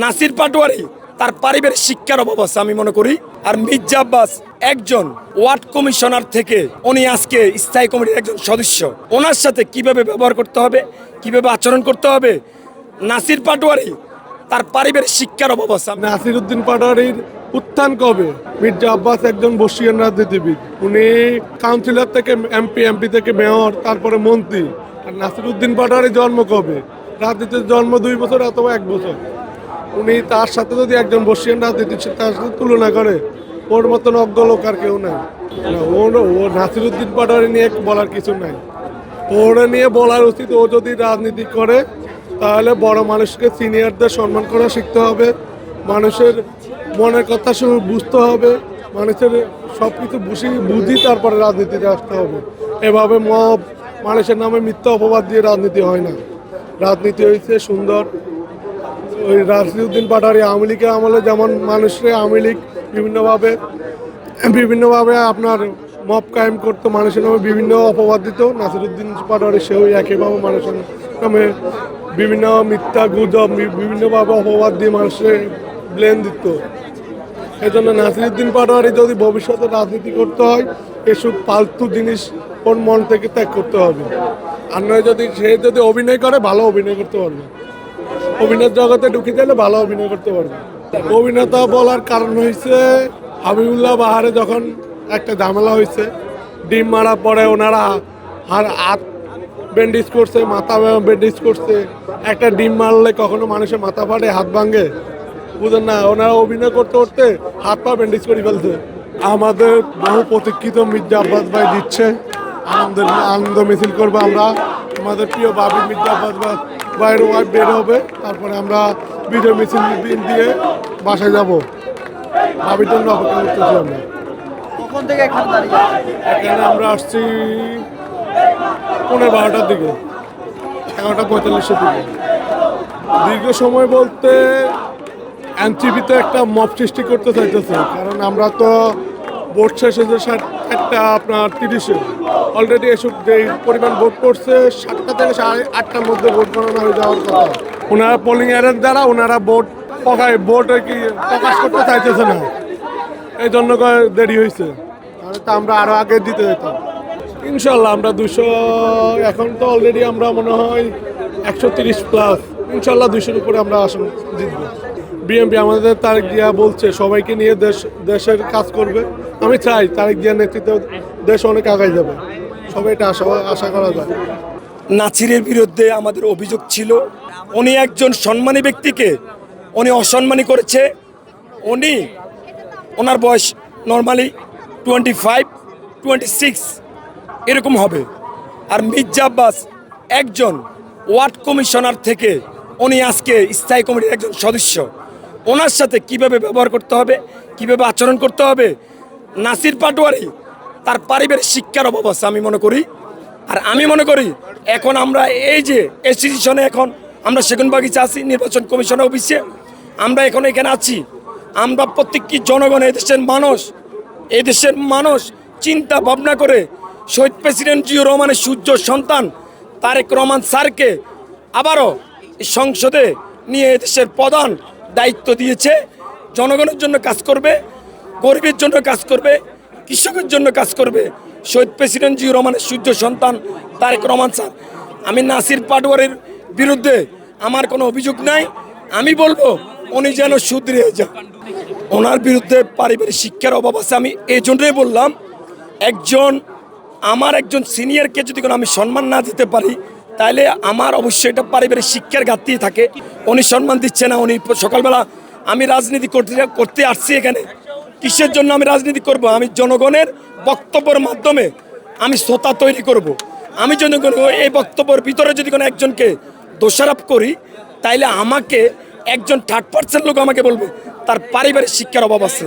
নাসির পাটোয়ারি তার পারিবারিক শিক্ষার অভাব আছে আমি মনে করি। আর মির্জা আব্বাস একজন ওয়ার্ড কমিশনার থেকে উনি আজকে স্থায়ী কমিটির একজন সদস্য। ওনার সাথে কিভাবে ব্যবহার করতে হবে, কিভাবে আচরণ করতে হবে, নাসির পাটোয়ারি তার পারিবারিক শিক্ষার অভাব আছে। নাসির উদ্দিন পাটোয়ারির উত্থান কবে? মির্জা আব্বাস একজন বর্ষীয়ান রাজনীতিবিদ, উনি কাউন্সিলর থেকে এমপি থেকে মেয়র, তারপরে মন্ত্রী। আর নাসির উদ্দিন পাটোয়ারির জন্ম কবে? রাজনীতির জন্ম 2 বছর অথবা 1 বছর। উনি তার সাথে যদি একজন বর্ষীয়ান রাজনীতির তার সাথে তুলনা করে, ওর মতন অজ্ঞ লোক আর কেউ নাই। ও নাসির উদ্দিন পাটোয়ারি নিয়ে বলার কিছু নাই। ওরা নিয়ে বলার উচিত, ও যদি রাজনীতি করে তাহলে বড় মানুষকে, সিনিয়রদের সম্মান করা শিখতে হবে, মানুষের মনের কথা বুঝতে হবে, মানুষের সব কিছু বুঝি তারপরে রাজনীতিতে আসতে হবে। এভাবে মানুষের নামে মিথ্যা অপবাদ দিয়ে রাজনীতি হয় না। রাজনীতি হয়েছে সুন্দর। ওই নাসিরউদ্দিন পাটোয়ারি আওয়ামী লীগের আমলে যেমন মানুষের আওয়ামী লীগ বিভিন্নভাবে আপনার মব কায়েম করতো, মানুষের নামে বিভিন্ন অপবাদ দিত, নাসিরউদ্দিন পাটোয়ারি সেও একইভাবে মানুষের নামে বিভিন্ন মিথ্যা গুজব বিভিন্নভাবে অপবাদ দিয়ে মানুষের ব্লেম দিত। এই জন্য নাসিরউদ্দিন পাটোয়ারি যদি ভবিষ্যতে রাজনীতি করতে হয়, এসব ফালতু জিনিস ওর মন থেকে ত্যাগ করতে হবে। আর নয় সে যদি অভিনয় করে, ভালো অভিনয় করতে পারবে, অভিনয়ের জগতে ঢুকে গেলে ভালো অভিনয় করতে পারবে। অভিনেতা বলার কারণ হয়েছে, হাবিবুল্লাহ বাহারে যখন একটা ঝামেলা হয়েছে, ডিম মারা পরে ওনারা হাত ব্যান্ডেজ করছে, মাথা ব্যান্ডেজ করছে। একটা ডিম মারলে কখনো মানুষের মাথা ফাটে, হাত ভাঙে? বুঝেন না, ওনারা অভিনয় করতে করতে হাত পা ব্যান্ডেজ করে ফেলছে। আমাদের বহু প্রতীক্ষিত মির্জা আব্বাস ভাই দিচ্ছে, আনন্দ মিছিল করবো আমরা। আমাদের প্রিয় বাবি মির্জা আব্বাস ভাইয়ের ওয়াইফ বের হবে, তারপরে আমরা বিজয় মিছিল দিয়ে বাসায় যাব। বাবির জন্য অপেক্ষা করতেছি আমরা। কখন থেকে এখানে দাঁড়িয়ে আছেন? এখানে আমরা আসছি 12:15টার দিকে, 11:45-এর দিকে। দীর্ঘ সময় বলতে এনসিপিতে একটা মব সৃষ্টি করতে চাইতেছে, কারণ আমরা তো ভোট শেষে যে একটা আপনার 30-এ অলরেডি এসব যে পরিমাণ ভোট পড়ছে, 7টা থেকে 8টার মধ্যে ভোট গণনা হয়ে যাওয়ার কথা। ওনারা পোলিং এজেন্ট দ্বারা ওনারা ভোট প্রকাশ করতে চাইতেছে না, এই জন্য দেরি হয়েছে। তাহলে তো আমরা আরও আগে দিতে যেতাম। ইনশাল্লাহ আমরা 200, এখন তো অলরেডি আমরা মনে হয় 130+, ইনশাল্লাহ 200-র উপরে আমরা আসন জিতবো। বিএনপি আমাদের তারেক জিয়া বলছে সবাইকে নিয়ে দেশের কাজ করবে। আমি চাই তারেক জিয়ার নেতৃত্বে দেশ অনেক আগায় যাবে, সবাই এটা আশা করা যায়। নাছিরের বিরুদ্ধে আমাদের অভিযোগ ছিল, উনি একজন সম্মানী ব্যক্তিকে উনি অসম্মানী করেছে। ওনার বয়স নর্মালি 25, 26 এরকম হবে। আর মির্জা আব্বাস একজন ওয়ার্ড কমিশনার থেকে উনি আজকে স্থায়ী কমিটির একজন সদস্য। ওনার সাথে কিভাবে ব্যবহার করতে হবে, কিভাবে আচরণ করতে হবে, নাসির পাটোয়ারি তার পারিবারিক শিক্ষার অভাব আছে আমি মনে করি। আর আমি মনে করি এখন আমরা এই যে ইনস্টিটিউশনে, এখন আমরা সেগুনবাগিচা আছি, নির্বাচন কমিশনের অফিসে আমরা এখন এখানে আছি। আমরা প্রত্যেকটি জনগণ, এদেশের মানুষ চিন্তা ভাবনা করে শহীদ প্রেসিডেন্ট জিয়াউর রহমানের সূর্য সন্তান তারেক রহমান স্যারকে আবারও সংসদে নিয়ে এদেশের প্রধান দায়িত্ব দিয়েছে। জনগণের জন্য কাজ করবে, গরিবের জন্য কাজ করবে, কৃষকের জন্য কাজ করবে। শহীদ প্রেসিডেন্ট জিয়াউর রহমানের সূর্য সন্তান তারেক রহমান স্যার। আমি নাসির পাটোয়ারির বিরুদ্ধে আমার কোনো অভিযোগ নাই। আমি বলবো উনি যেন শুধরে যান। ওনার বিরুদ্ধে পারিবারিক শিক্ষার অভাব আছে। আমি এই জন্যই বললাম, আমার একজন সিনিয়রকে যদি কোনো আমি সম্মান না দিতে পারি, তাহলে আমার অবশ্যই এটা পারিবারিক শিক্ষার ঘাটতি থাকে। উনি সম্মান দিচ্ছে না। উনি সকালবেলা, আমি রাজনীতি করতে আসছি এখানে, কিসের জন্য আমি রাজনীতি করব? আমি জনগণের বক্তব্যের মাধ্যমে আমি শ্রোতা তৈরি করব। আমি জনগণ এই বক্তব্যের ভিতরে যদি কোনো একজনকে দোষারোপ করি, তাইলে আমাকে একজন 3rd পার্সন লোক আমাকে বলবে তার পারিবারিক শিক্ষার অভাব আছে।